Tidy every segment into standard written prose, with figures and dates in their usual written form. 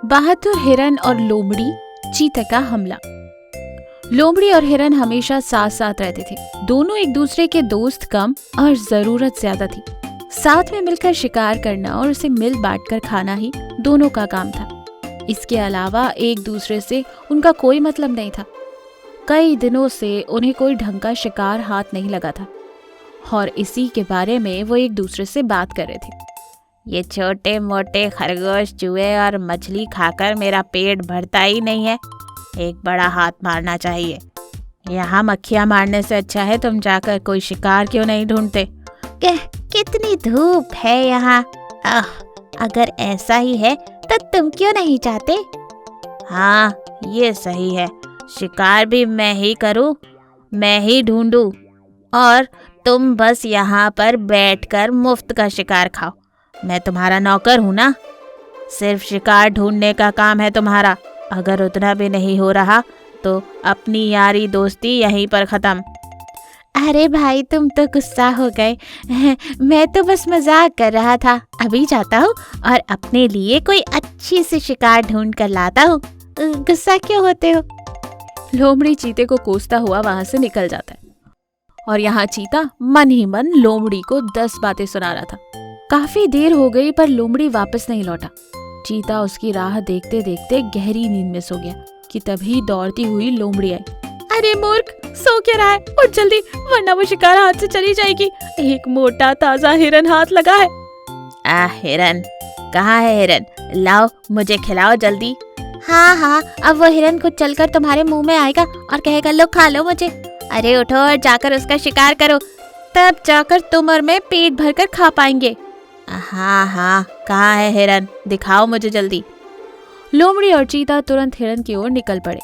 बहादुर हिरन और लोमड़ी चीते का हमला। लोमड़ी और हिरन हमेशा साथ साथ रहते थे। दोनों एक दूसरे के दोस्त कम और जरूरत ज्यादा थी। साथ में मिलकर शिकार करना और उसे मिल बांट कर खाना ही दोनों का काम था। इसके अलावा एक दूसरे से उनका कोई मतलब नहीं था। कई दिनों से उन्हें कोई ढंग का शिकार हाथ नहीं लगा था और इसी के बारे में वो एक दूसरे से बात कर रहे थे। ये छोटे मोटे खरगोश, चूहे और मछली खाकर मेरा पेट भरता ही नहीं है। एक बड़ा हाथ मारना चाहिए। यहाँ मक्खियाँ मारने से अच्छा है तुम जाकर कोई शिकार क्यों नहीं ढूंढते। कितनी धूप है यहाँ। अगर ऐसा ही है तो तुम क्यों नहीं जाते। हाँ, ये सही है। शिकार भी मैं ही करूँ, मैं ही ढूंढूं और तुम बस यहाँ पर बैठकर मुफ्त का शिकार खाओ। मैं तुम्हारा नौकर हूँ ना। सिर्फ शिकार ढूंढने का काम है तुम्हारा। अगर उतना भी नहीं हो रहा तो अपनी यारी दोस्ती यहीं पर खत्म। अरे भाई, तुम तो गुस्सा हो गए। मैं तो बस मजाक कर रहा था। अभी जाता हूँ और अपने लिए कोई अच्छी सी शिकार ढूंढ कर लाता हूँ। गुस्सा क्यों होते हो। लोमड़ी चीते को कोसता हुआ वहां से निकल जाता है और यहाँ चीता मन ही मन लोमड़ी को 10 बातें सुना रहा था। काफी देर हो गई पर लोमड़ी वापस नहीं लौटा। चीता उसकी राह देखते देखते गहरी नींद में सो गया कि तभी दौड़ती हुई लोमड़ी आई। अरे मूर्ख, सो क्या रहा है, उठ जल्दी, वरना वो शिकार हाथ से चली जाएगी। एक मोटा ताजा हिरन हाथ लगा है। हिरन कहाँ है। हिरन लाओ, मुझे खिलाओ जल्दी। हाँ, अब वो हिरन खुद चलकर तुम्हारे मुंह में आएगा और कहेगा लो खा लो मुझे। अरे उठो और जाकर उसका शिकार करो, तब जाकर तुम और मैं पेट भरकर खा पाएंगे। हाँ, कहाँ है हिरन, दिखाओ मुझे जल्दी। लोमड़ी और चीता तुरंत हिरन की ओर निकल पड़े।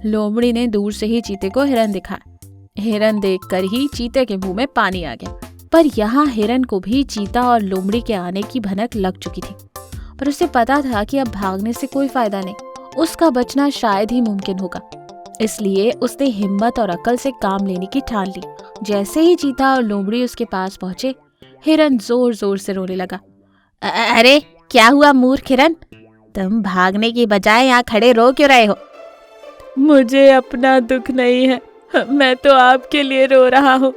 लोमड़ी ने दूर से ही चीते को हिरन दिखाया। हिरन देखकर ही चीते के मुंह में पानी आ गया। पर यहाँ हिरन को भी चीता और लोमड़ी के आने की भनक लग चुकी थी, पर उसे पता था कि अब भागने से कोई फायदा नहीं, उसका बचना शायद ही मुमकिन होगा। इसलिए उसने हिम्मत और अकल से काम लेने की ठान ली। जैसे ही चीता और लोमड़ी उसके पास पहुंचे, हिरन जोर जोर से रोने लगा। अरे क्या हुआ मूर्ख हिरन, तुम भागने की बजाय यहाँ खड़े रो क्यों रहे हो। मुझे अपना दुख नहीं है, मैं तो आपके लिए रो रहा हूँ।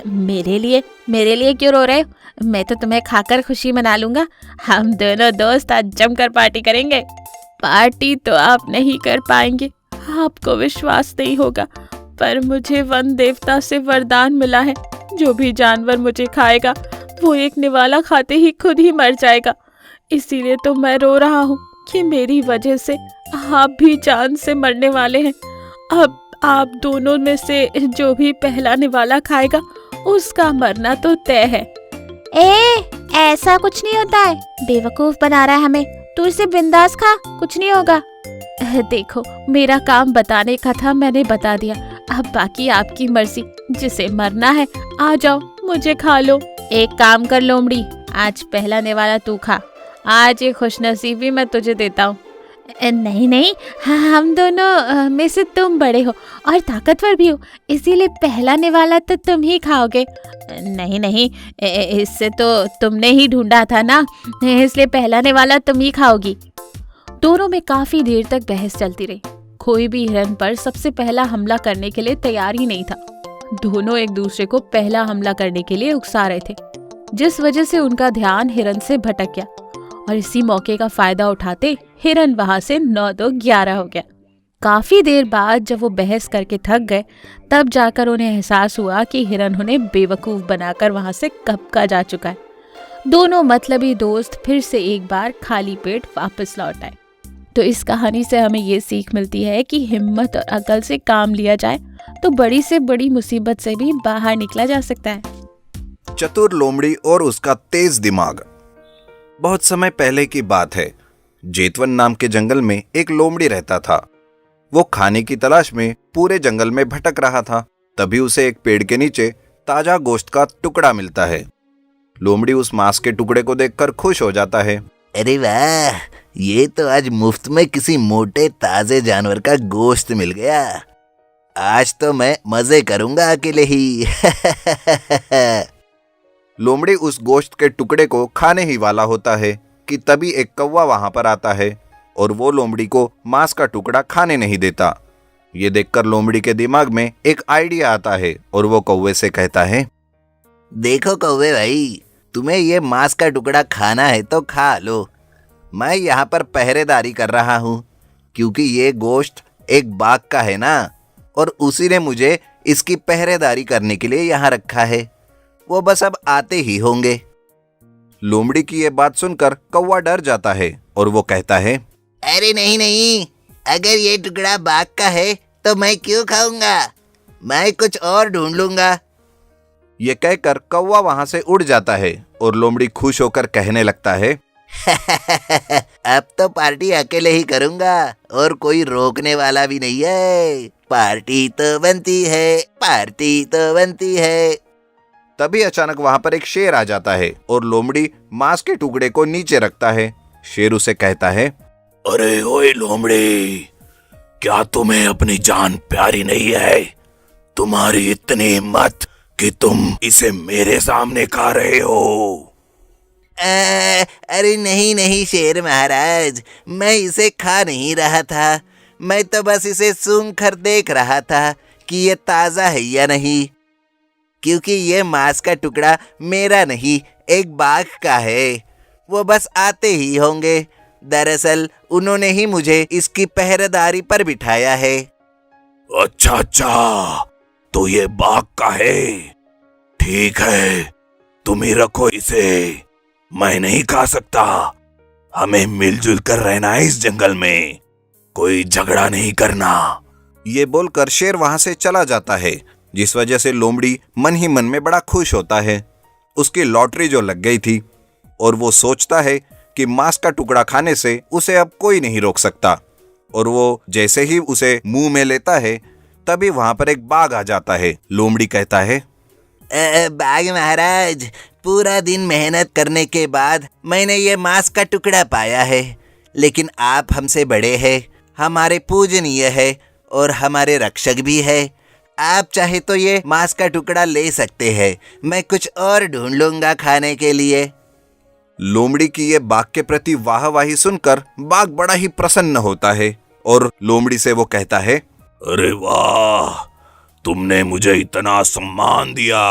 मेरे लिए क्यों रो रहे हो। मैं तो तुम्हें खाकर खुशी मना लूंगा। हम दोनों दोस्त आज जमकर पार्टी करेंगे। पार्टी तो आप नहीं कर पाएंगे, आपको विश्वास नहीं होगा, पर मुझे वन देवता से वरदान मिला है। जो भी जानवर मुझे खाएगा वो एक निवाला खाते ही खुद ही मर जाएगा। इसीलिए तो मैं रो रहा हूँ कि मेरी वजह से आप भी जान से मरने वाले हैं। अब आप दोनों में से जो भी पहला निवाला खाएगा उसका मरना तो तय है। ऐसा कुछ नहीं होता है, बेवकूफ बना रहा है हमें। तू इसे बिंदास खा, कुछ नहीं होगा। देखो, मेरा काम बताने का था, मैंने बता दिया। अब बाकी आपकी मर्जी, जिसे मरना है आ जाओ, मुझे खा लो। एक काम कर लोमड़ी, आज पहला निवाला तू खा। आज ये खुशनसीबी मैं तुझे देता हूँ। नहीं, हम दोनों में से तुम बड़े हो और ताकतवर भी हो, इसीलिए पहला निवाला तो तुम ही खाओगे। नहीं, इससे तो तुमने ही ढूंढा था ना, इसलिए पहला निवाला तुम ही खाओगी। दोनों में काफी देर तक बहस चलती रही। कोई भी हिरन पर सबसे पहला हमला करने के लिए तैयार ही नहीं था। दोनों एक दूसरे को पहला हमला करने के लिए उकसा रहे थे, जिस वजह से उनका ध्यान हिरन से भटक गया और इसी मौके का फायदा उठाते हिरन वहां से 9-2-11 हो गया। काफी देर बाद जब वो बहस करके थक गए, तब जाकर उन्हें एहसास हुआ कि हिरन उन्हें बेवकूफ बनाकर वहां से कब का जा चुका है। दोनों मतलबी दोस्त फिर से एक बार खाली पेट वापस लौट आए। तो इस कहानी से हमें ये सीख मिलती है कि हिम्मत और अकल से काम लिया जाए तो बड़ी से बड़ी मुसीबत से भी बाहर निकला जा सकता है। चतुर लोमड़ी और उसका तेज दिमाग। बहुत समय पहले की बात है। जेतवन नाम के जंगल में एक लोमड़ी रहता था। वो खाने की तलाश में पूरे जंगल में भटक रहा था। तभी उसे एक पेड़ के नीचे ताजा गोश्त का टुकड़ा मिलता है। लोमड़ी उस मांस के टुकड़े को देखकर खुश हो जाता है। अरे वाह, ये तो आज मुफ्त में किसी मोटे ताजे जानवर का गोश्त मिल गया। आज तो मैं मजे करूंगा अकेले ही। लोमड़ी उस गोश्त के टुकड़े को खाने ही वाला होता है कि तभी एक कौवा वहां पर आता है और वो लोमड़ी को मांस का टुकड़ा खाने नहीं देता। ये देखकर लोमड़ी के दिमाग में एक आइडिया आता है और वो कौवे से कहता है, देखो कौवे भाई, तुम्हें ये मांस का टुकड़ा खाना है तो खा लो। मैं यहाँ पर पहरेदारी कर रहा हूँ क्योंकि ये गोश्त एक बाघ का है ना, और उसी ने मुझे इसकी पहरेदारी करने के लिए यहाँ रखा है। वो बस अब आते ही होंगे। लोमड़ी की ये बात सुनकर कौवा डर जाता है और वो कहता है, अरे नहीं नहीं, अगर ये टुकड़ा बाघ का है तो मैं क्यों खाऊंगा, मैं कुछ और ढूंढ लूंगा। ये कहकर कौवा वहां से उड़ जाता है और लोमड़ी खुश होकर कहने लगता है, अब तो पार्टी अकेले ही करूंगा और कोई रोकने वाला भी नहीं है। पार्टी तो बनती है, पार्टी तो बनती है। तभी अचानक वहां पर एक शेर आ जाता है और लोमड़ी मांस के टुकड़े को नीचे रखता है। शेर उसे कहता है, अरे ओए लोमड़ी, क्या तुम्हें अपनी जान प्यारी नहीं है? तुम्हारी इतनी हिम्मत कि तुम इसे मेरे सामने खा रहे हो। अरे नहीं नहीं शेर महाराज, मैं इसे खा नहीं रहा था। मैं तो बस इसे सूंघ कर देख रहा था कि ये ताज़ा है या नहीं, क्योंकि ये मांस का टुकड़ा मेरा नहीं, एक बाघ का है। वो बस आते ही होंगे। दरअसल उन्होंने ही मुझे इसकी पहरेदारी पर बिठाया है। अच्छा अच्छा, तो ये बाघ का है। ठीक है, तुम ही रखो इसे, मैं नहीं खा सकता। हमें मिलजुल कर रहना है इस जंगल में, कोई झगड़ा नहीं करना। ये बोलकर शेर वहां से चला जाता है, जिस वजह से लोमड़ी मन ही मन में बड़ा खुश होता है। उसकी लॉटरी जो लग गई थी और वो सोचता है कि मांस का टुकड़ा खाने से उसे अब कोई नहीं रोक सकता। और वो जैसे ही उसे मुंह में लेता है तभी वहां पर एक बाघ आ जाता है। लोमड़ी कहता है, बाघ महाराज, पूरा दिन मेहनत करने के बाद मैंने ये मांस का टुकड़ा पाया है, लेकिन आप हमसे बड़े हैं, हमारे पूजनीय है और हमारे रक्षक भी है। आप चाहे तो ये मांस का टुकड़ा ले सकते हैं, मैं कुछ और ढूंढ लूंगा खाने के लिए। लोमड़ी की ये बाघ के प्रति वाहवाही सुनकर बाघ बड़ा ही प्रसन्न होता है और लोमड़ी से वो कहता है, अरे वाह, तुमने मुझे इतना सम्मान दिया,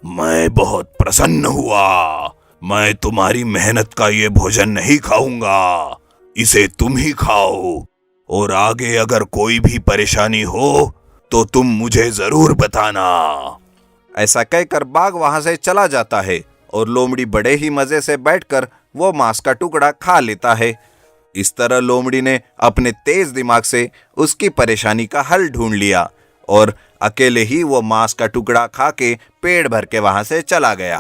मैं बहुत प्रसन्न हुआ। मैं तुम्हारी मेहनत का ये भोजन नहीं खाऊंगा, इसे तुम ही खाओ, और आगे अगर कोई भी परेशानी हो तो तुम मुझे जरूर बताना। ऐसा कहकर बाघ वहां से चला जाता है और लोमड़ी बड़े ही मजे से बैठकर वो मांस का टुकड़ा खा लेता है। इस तरह लोमड़ी ने अपने तेज दिमाग से उसकी परेशानी का हल ढूंढ लिया और अकेले ही वो मांस का टुकड़ा खा के पेट भर के वहां से चला गया।